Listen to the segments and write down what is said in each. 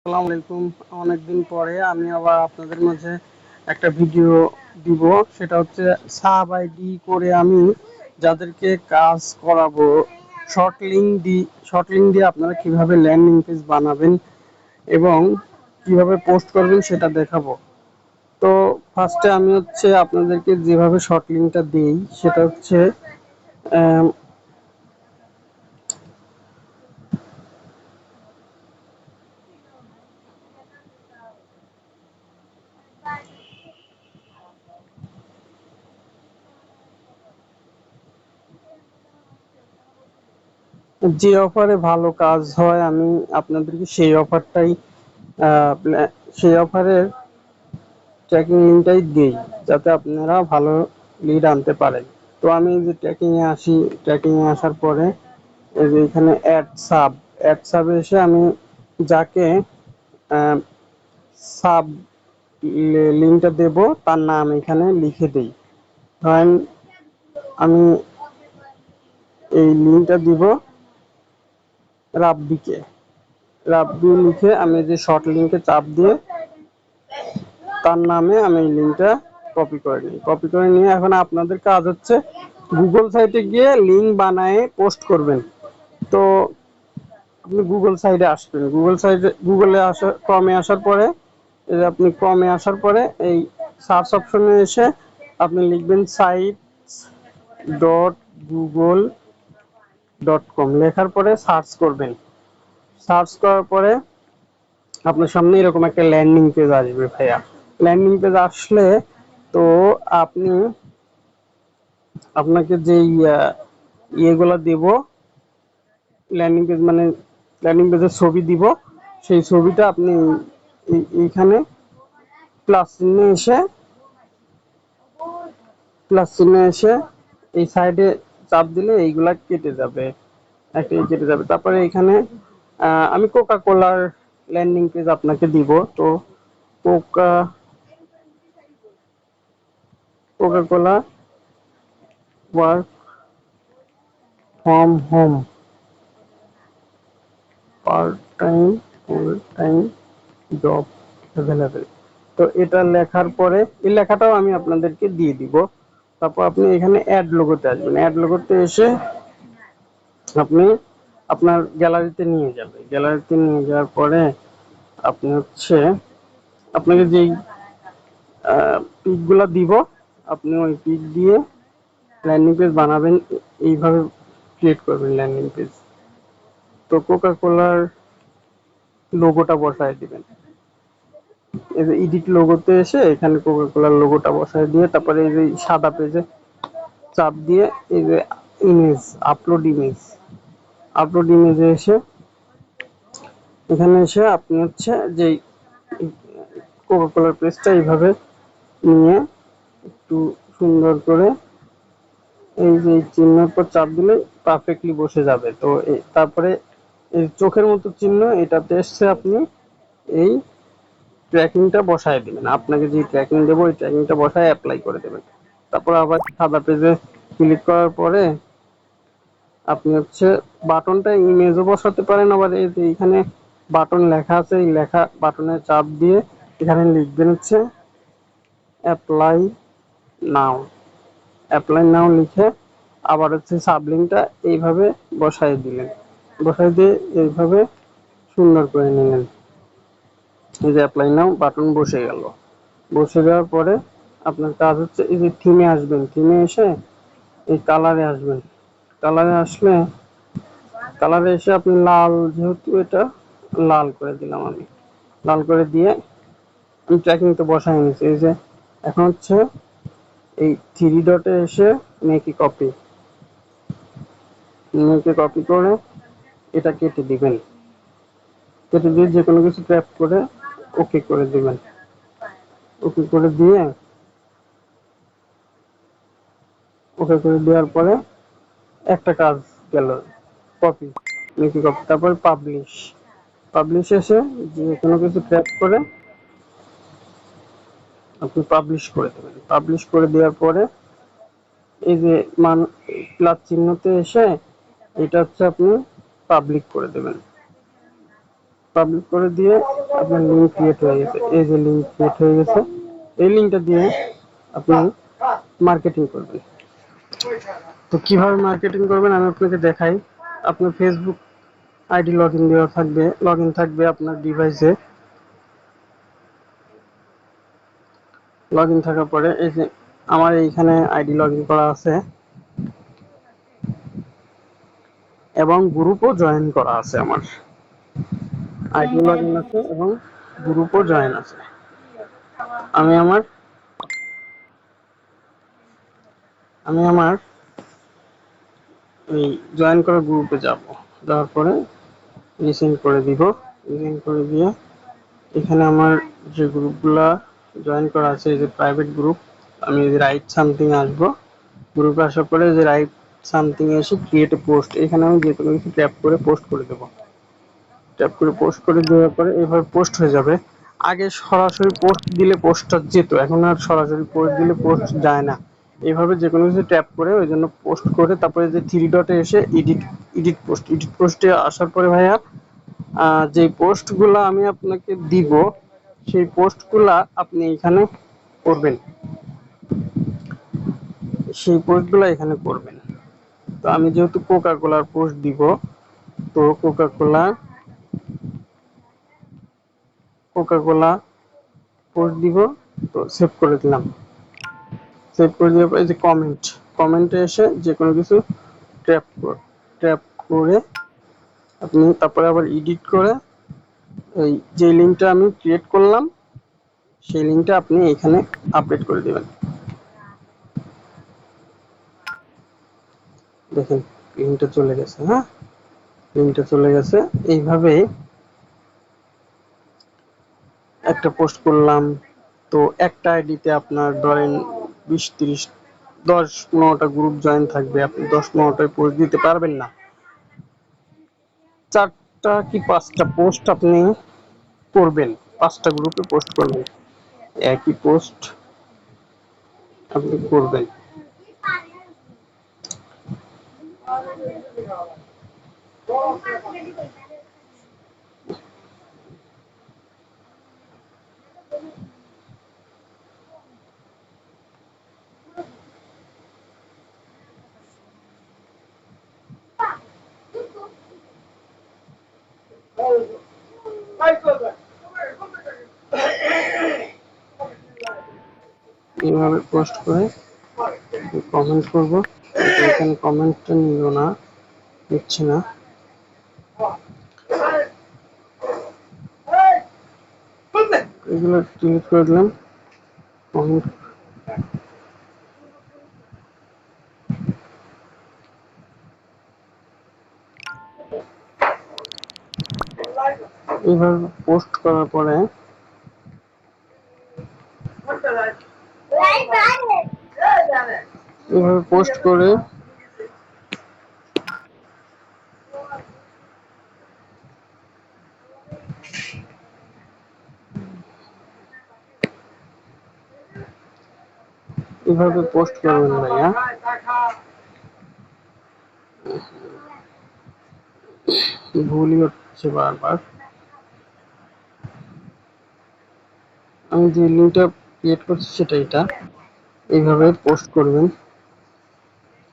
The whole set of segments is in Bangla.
আসসালামু আলাইকুম। অনেকদিন পরে আমি আবার আপনাদের মাঝে একটা ভিডিও দিব। সেটা হচ্ছে সাব আইডি করে আমি যাদেরকে কাজ করাবো, শর্ট লিঙ্ক দিয়ে আপনারা কিভাবে ল্যান্ডিং পেজ বানাবেন এবং কিভাবে পোস্ট করবেন সেটা দেখাবো। তো ফার্স্টে আমি হচ্ছে আপনাদেরকে যেভাবে শর্ট লিঙ্কটা দিই সেটা হচ্ছে যে অফারে ভালো কাজ হয় আমি আপনাদেরকে আহ, সেই অফারের ট্র্যাকিং লিঙ্কটাই দিই, যাতে আপনারা ভালো লিড আনতে পারেন। তো আমি যে ট্র্যাকিং এ আসার পরে এই যে এখানে অ্যাড সাবে এসে আমি যাকে সাব লিঙ্কটা দেব তার নাম এখানে লিখে দিই। ধরেন আমি এই লিঙ্কটা দিব রাব্বিকে। রাব্বি লিখে আমি যে শর্ট লিঙ্কে চাপ দিয়ে তার নামে আমি এই লিঙ্কটা কপি করে নিয়ে এখন আপনাদের কাজ হচ্ছে গুগল সাইটে গিয়ে লিঙ্ক বানায়ে পোস্ট করবেন। তো আপনি গুগলে আসার পরে এই যে আপনি ক্রমে আসার পরে এই সার্চ অপশনে এসে আপনি লিখবেন sites.google.com, লেখার পরে সার্চ করবেন। সার্চ করার পরে আপনার সামনে এরকম একটা ল্যান্ডিং পেজ আসবে ভাইয়া। ল্যান্ডিং পেজ আসলে তো আপনি আপনাকে যেই ইয়েগুলা দিব, ল্যান্ডিং পেজ মানে ল্যান্ডিং পেজের ছবি দিব, সেই ছবিটা আপনি এইখানে প্লাস চিহ্নে এসে এই সাইডে চাপ দিলে এইগুলা কেটে যাবে। তারপরে এখানে আমি কোকা কোলার ল্যান্ডিং পেজ আপনাকে দিব। তো Coca Coca Cola work from home part time full time job available. তো এটা লেখার পরে এই লেখাটাও আমি আপনাদেরকে দিয়ে দিব। তারপর আপনি এখানে অ্যাড লোগোতে আসবেন। অ্যাড লোগোতে এসে আপনি আপনার গ্যালারিতে নিয়ে যাওয়ার পরে আপনি হচ্ছে আপনাকে যেই পিকগুলা দিব আপনি ওই পিক দিয়ে ল্যান্ডিং পেজ বানাবেন। এইভাবে ক্রিয়েট করবেন ল্যান্ডিং পেজ। তো কোকা কোলার লোগোটা বসায় দিবেন। এই যে এডিট লোগোতে এসে এখানে কোকা কোলার লোগোটা বসায় দিয়ে তারপরে এই যে সাদা পেজে চাপ দিয়ে এই যে ইমেজ আপলোড ইমেজে এসে এখানে এসে আপনি হচ্ছে যে কোকা কোলার পেজটা এইভাবে নিয়ে একটু সুন্দর করে এই যে চিহ্নের পর চাপ দিলে পারফেক্টলি বসে যাবে। তো তারপরে এই চোখের মতো চিহ্ন এটাতে এসছে আপনি এই ট্র্যাকিংটা বসায় দিবেন। আপনাকে যে ট্র্যাকিং দেবো ওই ট্র্যাকিংটা বসায় অ্যাপ্লাই করে দেবেন। তারপর আবার সাদা পেজে ক্লিক করার পরে আপনি হচ্ছে বাটনটা ইমেজও বসাতে পারেন। আবার এই যে এখানে বাটন লেখা আছে, এই লেখা বাটনে চাপ দিয়ে এখানে লিখবেন হচ্ছে অ্যাপ্লাই নাও। লিখে আবার হচ্ছে সাবলিংটা এইভাবে বসায় দিলেন। বসায় দিয়ে এইভাবে সুন্দর করে নিলেন। এই যে অ্যাপ্লাই নাও বাটন বসে গেল। বসে যাওয়ার পরে আপনার কাজ হচ্ছে এই যে থিমে এসে এই কালারে এসে আপনি লাল, যেহেতু এটা লাল করে দিলাম আমি। লাল করে দিয়ে আমি ট্র্যাকিং তো বসাই নিয়েছি। এই যে এখন হচ্ছে এই থ্রি ডটে এসে মেকে কপি করে এটা কেটে দিয়ে যে কোনো কিছু ট্যাপ করে ওকে করে দিবেন। ওকে করে দেওয়ার পরে একটা কাজ গেল, কপি মেকে কপি। তারপর পাবলিশ এসে যে কোনো কিছু ট্যাপ করে আপনি পাবলিশ করে দেওয়ার পরে এই যে মান প্লাস চিহ্নতে এসে এটা হচ্ছে আপনি পাবলিক করে দেবেন। পাবলিক করে দিয়ে আপনার লিঙ্ক ক্রিয়েট হয়ে গেছে। এই যে লিঙ্ক ক্রিয়েট হয়ে গেছে, এই লিঙ্কটা দিয়ে আপনি মার্কেটিং করবেন। তো কিভাবে মার্কেটিং করবেন আমি আপনাকে দেখাই। আপনার ফেসবুক আইডি লগইন দেওয়া থাকবে, লগইন থাকবে আপনার ডিভাইসে। লগইন থাকার পরে এই যে আমার এইখানে আইডি লগইন করা আছে এবং গ্রুপও জয়েন করা আছে। আমার আইডি লগইন আছে এবং গ্রুপও জয়েন আছে। আমি আমার আমি আমার এই জয়েন করা গ্রুপে যাব। যাওয়ার পরে রিসেন্ড করে দিব। রিসেন্ড করে দিয়ে এখানে আমার যে গ্রুপগুলা জয়েন করা আছে, এই যে প্রাইভেট গ্রুপ, আমি রাইট সামথিং আসবো। গ্রুপে আসার পরে যে রাইট সামথিং এসে ক্রিয়েট এ পোস্ট, এখানে আমি যে কোনো কিছু ট্যাপ করে পোস্ট করে দেবো। ট্যাপ করে পোস্ট করে দেওয়ার পরে এভাবে পোস্ট হয়ে যাবে। আগে সরাসরি পোস্ট দিলে পোস্টটা যেত, এখন আর সরাসরি পোস্ট দিলে পোস্ট যায় না। এইভাবে যে কোনো কিছু ট্যাপ করে ওই জন্য পোস্ট করে তারপরে যে থ্রি ডটে এসে এডিট পোস্টে আসার পরে ভাইয়া যে পোস্টগুলা আমি আপনাকে দিব সেই পোস্টগুলা আপনি এখানে করবেন। সেই পোস্টগুলা এখানে করবেন। তো আমি যেহেতু কোকা কোলার পোস্ট দিব, তো কোকা কোলা পোস্ট দিব। তো সেভ করে দিলাম। সেভ করে দেওয়ার পরে যে কমেন্টে এসে যে কোনো কিছু ট্যাপ ট্যাপ করে আপনি তারপরে আবার এডিট করে এই যে লিঙ্কটা আমি ক্রিয়েট করলাম সেই লিঙ্কটা আপনি এখানে আপডেট করে দিবেন। দেখেন লিঙ্কটা চলে গেছে। হ্যাঁ, লিঙ্কটা চলে গেছে। এইভাবে একটা পোস্ট করলাম, তো একটা আইডিতে আপনার ধরেন 20-30 10-15টা গ্রুপ জয়েন থাকবে। আপনি 10-15টায় পোস্ট দিতে পারবেন না, 4টা কি 5টা পোস্ট আপনি করবেন। 5টা গ্রুপে পোস্ট করবেন, একই পোস্ট আপনি করবেন। এইভাবে পোস্ট করে কমেন্ট করব। এখানে কমেন্টটা নিল না, নিচ্ছে না। এগুলো ডিলিট করে দিলাম। কমেন্ট এইভাবে পোস্ট করার পরে এইভাবে পোস্ট করে এইভাবে পোস্ট করবেন ভাইয়া। ভুলই হচ্ছে বারবার। আমি যে লিঙ্কটা ক্রিয়েট করছি সেটা এটা। এইভাবে পোস্ট করবেন।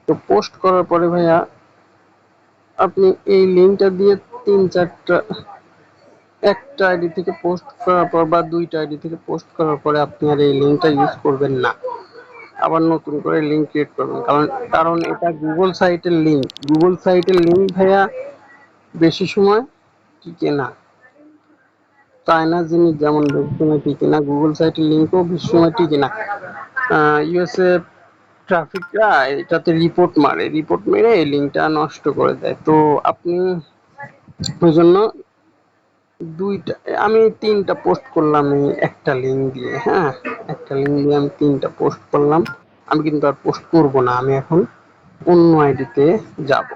তো পোস্ট করার পরে ভাইয়া আপনি এই লিঙ্কটা দিয়ে 3-4টা একটা আইডি থেকে পোস্ট করার পর বা 2টা আইডি থেকে পোস্ট করার পরে আপনি আর এই লিঙ্কটা ইউজ করবেন না। আবার নতুন করে লিঙ্ক ক্রিয়েট করবেন। কারণ এটা গুগল সাইটের লিঙ্ক। গুগল সাইটের লিঙ্ক ভাইয়া বেশি সময় টিকে না। চায়না জিনিস যেমন বেশি সময় টিকে না, গুগল সাইটের লিঙ্কও বেশি সময় টিকে না। ইউএসএ ট্রাফিকরা এটাতে রিপোর্ট মেরে এই লিঙ্কটা নষ্ট করে দেয়। তো আপনি ওই জন্য দুইটা আমি 3টা পোস্ট করলাম এই একটা লিঙ্ক দিয়ে। হ্যাঁ, একটা লিঙ্ক দিয়ে আমি 3টা পোস্ট করলাম। আমি কিন্তু আর পোস্ট করব না, আমি এখন অন্য আইডিতে যাব।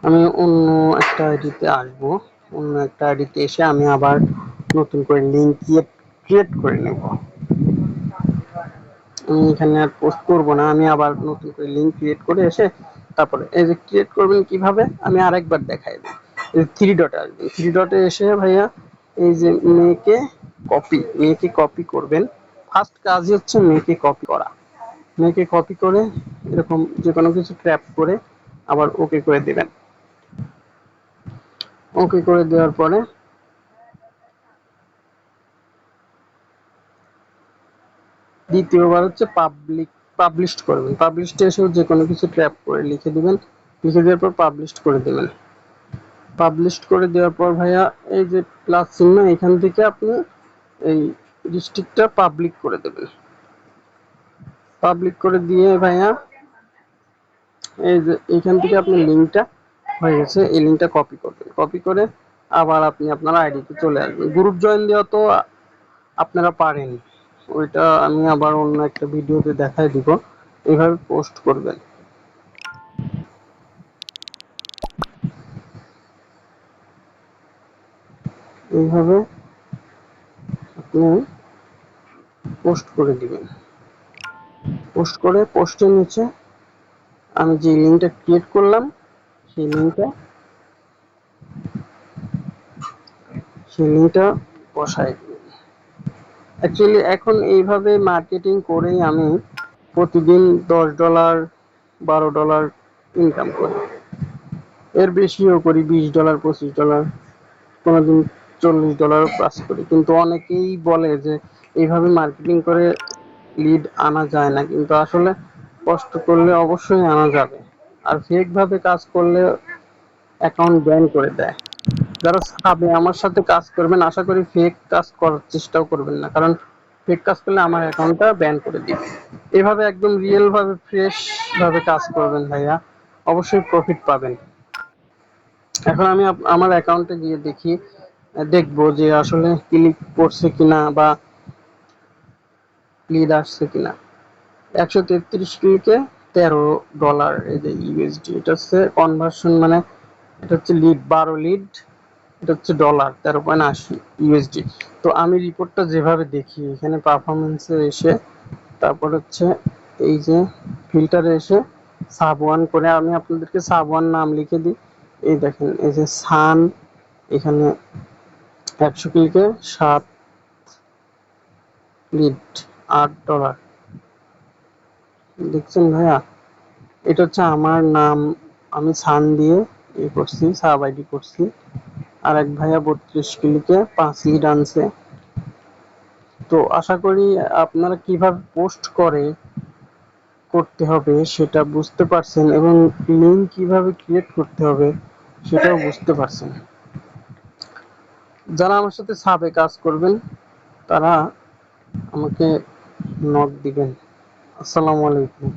আমি অন্য একটা আইডিতে আসবো। অন্য একটা আইডিতে এসে আমি আবার নতুন করে লিঙ্ক ক্রিয়েট করে নেব। আমি এখানে আর পোস্ট করব না, আমি আবার নতুন করে লিঙ্ক ক্রিয়েট করে এসে তারপরে এই যে ক্রিয়েট করবেন কিভাবে আমি আরেকবার দেখাই দিই। থ্রি ডটে আসবেন, থ্রি ডটে এসে ভাইয়া এই যে মেয়েকে কপি করবেন। ফার্স্ট কাজই হচ্ছে মেয়েকে কপি করা। মেয়েকে কপি করে এরকম যে কোনো কিছু ট্র্যাপ করে আবার ওকে করে দিবেন। ওকে করে দেওয়ার পরে দ্বিতীয়বার হচ্ছে পাবলিশ করবেন। পাবলিশড এসেও যে কোনো কিছু ট্র্যাপ করে লিখে দিবেন। লিখে দেওয়ার পর পাবলিশ করে দিবেন। পাবলিশ করে দেওয়ার পর ভাইয়া এই যে প্লাস চিহ্ন, এখান থেকে আপনি এই ডিস্ট্রিক্টটা পাবলিক করে দেবেন। পাবলিক করে দিয়ে ভাইয়া এই যে এইখান থেকে আপনি লিঙ্কটা হয়ে গেছে, এই লিঙ্কটা কপি করবেন। কপি করে আবার আপনি আপনার আইডিতে চলে আসবেন। গ্রুপ জয়েন দেওয়া তো আপনারা পারেন, ওইটা আমি আবার অন্য একটা ভিডিওতে দেখাই দিব। এইভাবে পোস্ট করবেন। এইভাবে আপনি পোস্ট করে দিবেন। পোস্ট করে পোস্টের নিচে আমি যে লিঙ্কটা ক্রিয়েট করলাম সেই লিঙ্কটা বসাই দিবেন। অ্যাকচুয়ালি এখন এইভাবে মার্কেটিং করেই আমি প্রতিদিন $10, $12 ইনকাম করি। এর বেশিও করি, $20, $25, কোনোদিন $40 কাজ করি। কিন্তু অনেকেই বলে যে এইভাবে মার্কেটিং করে লিড আনা যায় না, কিন্তু আসলে কষ্ট করলে অবশ্যই আনা যাবে। আর ফেক ভাবে কাজ করলে অ্যাকাউন্ট ব্যান করে দেয়। যারা ভাবে আমার সাথে কাজ করবেন, আশা করি ফেক কাজ করার চেষ্টাও করবেন না, কারণ ফেক কাজ করলে আমার অ্যাকাউন্টটা ব্যান করে দিবে। এভাবে একদম রিয়েল ভাবে ফ্রেশ ভাবে কাজ করবেন ভাইয়া, অবশ্যই প্রফিট পাবেন। এখন আমি আমার অ্যাকাউন্টে গিয়ে দেখবো যে আসলে ক্লিক করছে কিনা বা লিড আসছে কিনা। 133 ক্লিকে $13, এই যে ইউএসডি, এটা হচ্ছে কনভার্সন, মানে এটা হচ্ছে লিড 12 লিড, এটা হচ্ছে $13.80 তো আমি রিপোর্টটা যেভাবে দেখি এখানে পারফরমেন্সে এসে, তারপর হচ্ছে এই যে ফিল্টারে এসে সাব ওয়ান করে আমি আপনাদেরকে সাব ওয়ান নাম লিখে দিই। এই দেখেন, এই যে সান, এখানে 100 ক্লিকে 7 লিড, $8। দেখছেন ভাইয়া, এটা হচ্ছে আমার নাম, আমি সান দিয়ে করছি, সাব আইডি করছি। আর এক ভাইয়া 32 ক্লিকে 5 লিড আনছে। তো আশা করি আপনারা কিভাবে পোস্ট করতে হবে সেটা বুঝতে পারছেন, এবং লিঙ্ক কিভাবে ক্রিয়েট করতে হবে সেটাও বুঝতে পারছেন। যারা আমার সাথে সাবে কাজ করবেন তারা আমাকে নক দিবেন। আসসালামু আলাইকুম।